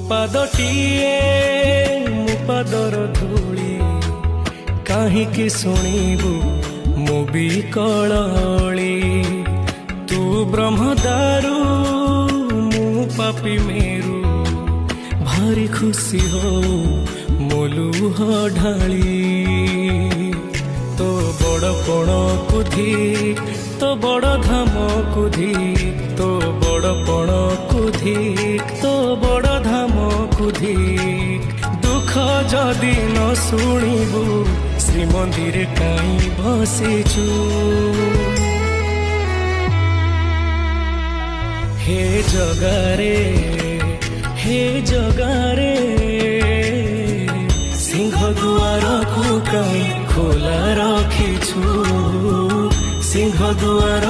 ପାଦଟିଏ ମୋ ପାଦର ଧୂଳି କାହିଁକି ଶୁଣିବୁ ମୁଁ ବିକଳଳି ତୁ ବ୍ରହ୍ମଦାରୁ ମୁଁ ପାପି ମେରୁ ଭାରି ଖୁସି ହଉ ମୋ ଲୁହ ଢାଳି तो बड़ पण कुधी तो बड़ धाम कुधी तो बड़ पण कुधी तो बड़ धाम कुधी दुख जदि न शुणु श्रीमंदिर कहीं बसीचु हे जगारे सिंह दुआर को कहीं खोला रखिछु सिंह दुआर